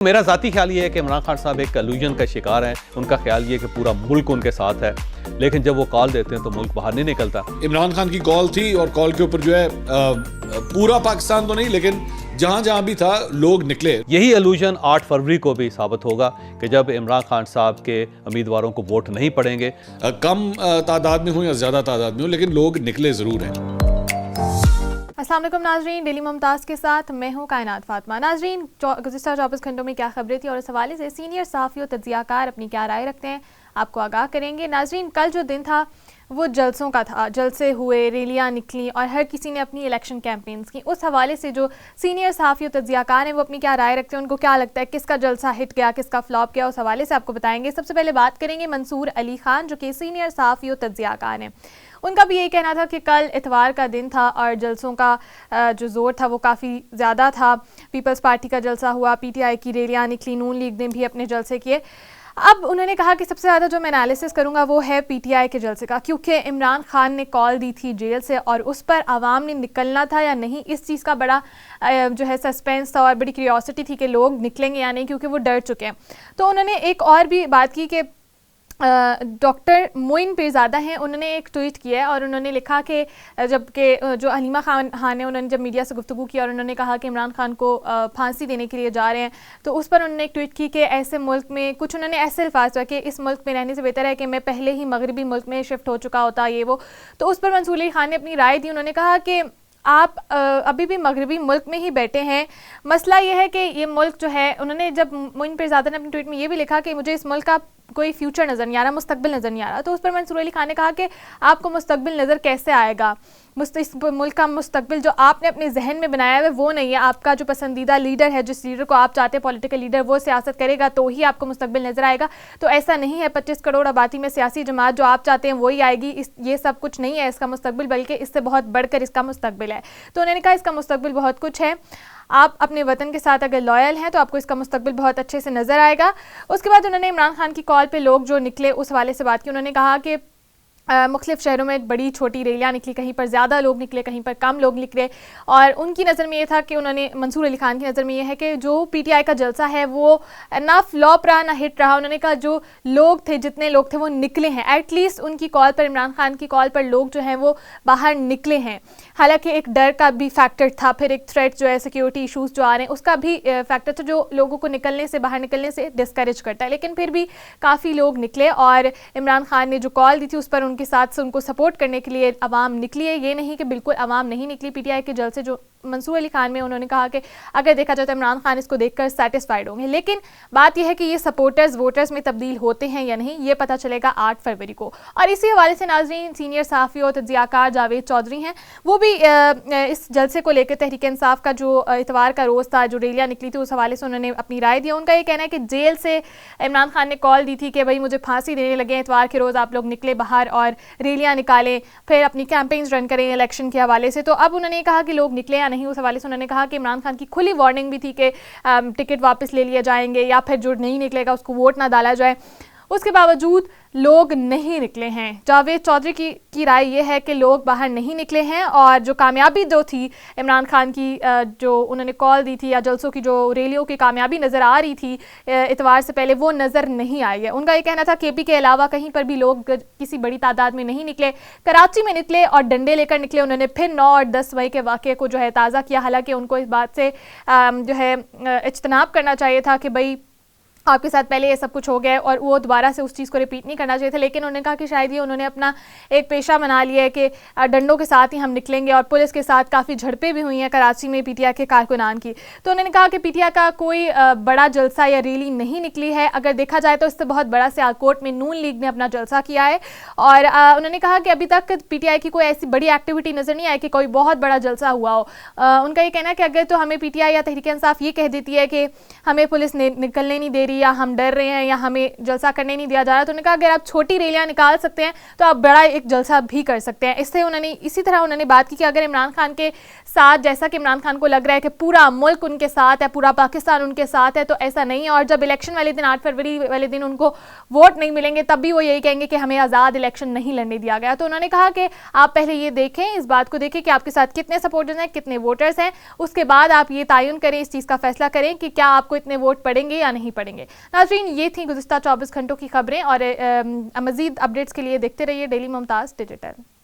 میرا ذاتی خیال یہ ہے کہ عمران خان صاحب ایک الوژن کا شکار ہیں. ان کا خیال یہ ہے کہ پورا ملک ان کے ساتھ ہے، لیکن جب وہ کال دیتے ہیں تو ملک باہر نہیں نکلتا. عمران خان کی کال تھی اور کال کے اوپر جو ہے پورا پاکستان تو نہیں لیکن جہاں جہاں بھی تھا لوگ نکلے. یہی الوژن 8 فروری کو بھی ثابت ہوگا کہ جب عمران خان صاحب کے امیدواروں کو ووٹ نہیں پڑیں گے، کم تعداد میں ہوں یا زیادہ تعداد میں ہوں، لیکن لوگ نکلے ضرور ہیں. السلام علیکم ناظرین، ڈیلی ممتاز کے ساتھ میں ہوں کائنات فاطمہ. ناظرین، گزشتہ 24 گھنٹوں میں کیا خبریں تھیں اور اس حوالے سے سینئر صحافی و تجزیہ کار اپنی کیا رائے رکھتے ہیں، آپ کو آگاہ کریں گے. ناظرین، کل جو دن تھا وہ جلسوں کا تھا، جلسے ہوئے، ریلیاں نکلیں اور ہر کسی نے اپنی الیکشن کیمپینز کی. اس حوالے سے جو سینئر صحافی و تجزیہ کار ہیں وہ اپنی کیا رائے رکھتے ہیں، ان کو کیا لگتا ہے کس کا جلسہ ہٹ گیا، کس کا فلاپ گیا، اس حوالے سے آپ کو بتائیں گے. سب سے پہلے بات کریں گے منصور علی خان جو کہ سینئر صحافی و تجزیہ کار ہیں. ان کا بھی یہی کہنا تھا کہ کل اتوار کا دن تھا اور جلسوں کا جو زور تھا وہ کافی زیادہ تھا. پیپلز پارٹی کا جلسہ ہوا، پی ٹی آئی کی ریلیاں نکلی، نون لیگ نے بھی اپنے جلسے کیے. اب انہوں نے کہا کہ سب سے زیادہ جو میں انالیسس کروں گا وہ ہے پی ٹی آئی کے جلسے کا، کیونکہ عمران خان نے کال دی تھی جیل سے اور اس پر عوام نے نکلنا تھا یا نہیں، اس چیز کا بڑا جو ہے سسپینس تھا اور بڑی کیوریوسٹی تھی کہ لوگ نکلیں گے یا نہیں، کیونکہ وہ ڈر چکے ہیں. تو انہوں نے ایک اور بھی بات کی کہ ڈاکٹر معین پیرزادہ ہیں، انہوں نے ایک ٹویٹ کیا ہے اور انہوں نے لکھا کہ جب کہ جو حلیمہ خان نے انہوں نے جب میڈیا سے گفتگو کی اور انہوں نے کہا کہ عمران خان کو پھانسی دینے کے لیے جا رہے ہیں، تو اس پر انہوں نے ایک ٹویٹ کی کہ ایسے ملک میں کچھ انہوں نے ایسے الفاظ ہوا کہ اس ملک میں رہنے سے بہتر ہے کہ میں پہلے ہی مغربی ملک میں شفٹ ہو چکا ہوتا یہ وہ. تو اس پر منصور علی خان نے اپنی رائے دی. انہوں نے کہا کہ آپ ابھی بھی مغربی ملک میں ہی بیٹھے ہیں، مسئلہ یہ ہے کہ یہ ملک جو ہے، انہوں نے جب معین پیرزادہ نے اپنے ٹویٹ میں یہ بھی لکھا کہ مجھے اس ملک کا کوئی فیوچر نظر نہیں آ رہا، مستقبل نظر نہیں آ رہا. تو اس پر منصور علی خان نے کہا کہ آپ کو مستقبل نظر کیسے آئے گا، اس ملک کا مستقبل جو آپ نے اپنے ذہن میں بنایا ہے وہ نہیں ہے. آپ کا جو پسندیدہ لیڈر ہے، جس لیڈر کو آپ چاہتے ہیں پولیٹیکل لیڈر، وہ سیاست کرے گا تو ہی آپ کو مستقبل نظر آئے گا. تو ایسا نہیں ہے 25 کروڑ آبادی میں سیاسی جماعت جو آپ چاہتے ہیں وہی آئے گی، یہ سب کچھ نہیں ہے اس کا مستقبل، بلکہ اس سے بہت بڑھ کر اس کا مستقبل ہے. تو انہوں نے کہا اس کا مستقبل بہت کچھ ہے، آپ اپنے وطن کے ساتھ اگر لائل ہیں تو آپ کو اس کا مستقبل بہت اچھے سے نظر آئے گا. اس کے بعد انہوں نے عمران خان کی کال پہ لوگ جو نکلے اس حوالے سے بات کی. انہوں نے کہا کہ مختلف شہروں میں بڑی چھوٹی ریلیاں نکلی، کہیں پر زیادہ لوگ نکلے، کہیں پر کم لوگ نکلے، اور ان کی نظر میں یہ تھا کہ انہوں نے منصور علی خان کی نظر میں یہ ہے کہ جو پی ٹی آئی کا جلسہ ہے وہ نہ فلاپ رہا نہ ہٹ رہا. انہوں نے کہا جو لوگ تھے، جتنے لوگ تھے وہ نکلے ہیں، ایٹ لیسٹ ان کی کال پر، عمران خان کی کال پر لوگ جو ہیں وہ باہر نکلے ہیں. حالانکہ ایک ڈر کا بھی فیکٹر تھا، پھر ایک تھریٹ جو ہے سیکیورٹی ایشوز جو آ رہے ہیں اس کا بھی فیکٹر تھا جو لوگوں کو نکلنے سے، باہر نکلنے سے ڈسکریج کرتا ہے. لیکن پھر بھی کافی لوگ نکلے اور عمران خان نے جو کال دی تھی اس پر ان کے ساتھ سے ان کو سپورٹ کرنے کے لیے عوام نکلی ہے. یہ نہیں کہ بالکل عوام نہیں نکلی. پی ٹی آئی کے جلسے جو منصور علی خان میں انہوں نے کہا کہ اگر دیکھا جائے تو عمران خان اس کو دیکھ کر سیٹسفائیڈ ہوں گے، لیکن بات یہ ہے کہ یہ سپورٹرز ووٹرز میں تبدیل ہوتے ہیں یا نہیں یہ پتہ چلے گا 8 فروری کو. اور اسی حوالے سے ناظرین، سینئر صحافی اور تجزیہ کار جاوید چودھری ہیں، وہ بھی اس جلسے کو لے کے تحریک انصاف کا جو اتوار کا روز تھا، جو ریلیاں نکلی تھی اس حوالے سے انہوں نے اپنی رائے دی. ان کا یہ کہنا ہے کہ جیل سے عمران خان نے کال دی تھی کہ بھائی مجھے پھانسی دینے لگے، اتوار کے روز آپ لوگ نکلے باہر اور ریلیاں نکالیں، پھر اپنی کیمپینز رن کریں الیکشن کے حوالے سے. تو اب انہوں نے کہا کہ لوگ نکلے یا نہیں، اس حوالے سے انہوں نے کہا کہ عمران خان کی کھلی وارننگ بھی تھی کہ ٹکٹ واپس لے لیے جائیں گے یا پھر جو نہیں نکلے گا اس کو ووٹ نہ ڈالا جائے. اس کے باوجود لوگ نہیں نکلے ہیں. جاوید چودھری کی رائے یہ ہے کہ لوگ باہر نہیں نکلے ہیں اور جو کامیابی جو تھی عمران خان کی، جو انہوں نے کال دی تھی یا جلسوں کی جو ریلیوں کی کامیابی نظر آ رہی تھی اتوار سے پہلے، وہ نظر نہیں آئی ہے. ان کا یہ کہنا تھا کے پی کے علاوہ کہیں پر بھی لوگ کسی بڑی تعداد میں نہیں نکلے. کراچی میں نکلے اور ڈنڈے لے کر نکلے. انہوں نے پھر 9 اور 10 مئی کے واقعے کو جو ہے تازہ کیا، حالانکہ ان کو اس بات سے جو ہے اجتناب کرنا چاہیے تھا کہ بھائی آپ کے ساتھ پہلے یہ سب کچھ ہو گیا اور وہ دوبارہ سے اس چیز کو ریپیٹ نہیں کرنا چاہیے تھا. لیکن انہوں نے کہا کہ شاید یہ انہوں نے اپنا ایک پیشہ بنا لیا ہے کہ ڈنڈوں کے ساتھ ہی ہم نکلیں گے، اور پولیس کے ساتھ کافی جھڑپیں بھی ہوئی ہیں کراچی میں پی ٹی آئی کے کارکنان کی. تو انہوں نے کہا کہ پی ٹی آئی کا کوئی بڑا جلسہ یا ریلی نہیں نکلی ہے. اگر دیکھا جائے تو اس سے بہت بڑا سیالکوٹ میں نون لیگ نے اپنا جلسہ کیا ہے، اور انہوں نے کہا کہ ابھی تک پی ٹی آئی کی کوئی ایسی بڑی ایکٹیویٹی نظر نہیں آئی کہ کوئی بہت بڑا جلسہ ہوا ہو. ان کا یہ کہنا ہے کہ اگر تو ہمیں پی ٹی آئی یا تحریک انصاف یہ کہہ دیتی ہے کہ ہمیں پولیس نکلنے نہیں دے میری یا ہم ڈر رہے ہیں یا ہمیں جلسہ کرنے نہیں دیا جا رہا. تو انہوں نے کہا اگر آپ چھوٹی ریلیاں نکال سکتے ہیں تو آپ بڑا ایک جلسہ بھی کر سکتے ہیں. اسی طرح انہوں نے بات کی کہ اگر عمران خان کے ساتھ, جیسا کہ عمران خان کو لگ رہا ہے کہ پورا ملک ان کے ساتھ ہے, پورا پاکستان ان کے ساتھ ہے, تو ایسا نہیں ہے. اور جب الیکشن والے دن 8 فروری والے دن ان کو ووٹ نہیں ملیں گے تب بھی وہ یہی کہیں گے کہ ہمیں آزاد الیکشن نہیں لڑنے دیا گیا. تو انہوں نے کہا کہ آپ پہلے یہ دیکھیں, اس بات کو دیکھیں کہ آپ کے ساتھ کتنے سپورٹرز ہیں, کتنے ووٹرز ہیں, اس کے بعد آپ یہ تعین کریں, اس چیز کا فیصلہ کریں کہ کیا آپ کو اتنے ووٹ پڑیں گے یا نہیں پڑیں گے. ناظرین, یہ تھیں گزشتہ 24 گھنٹوں کی خبریں, اور مزید اپڈیٹس کے لیے دیکھتے رہیے ڈیلی ممتاز ڈیجیٹل.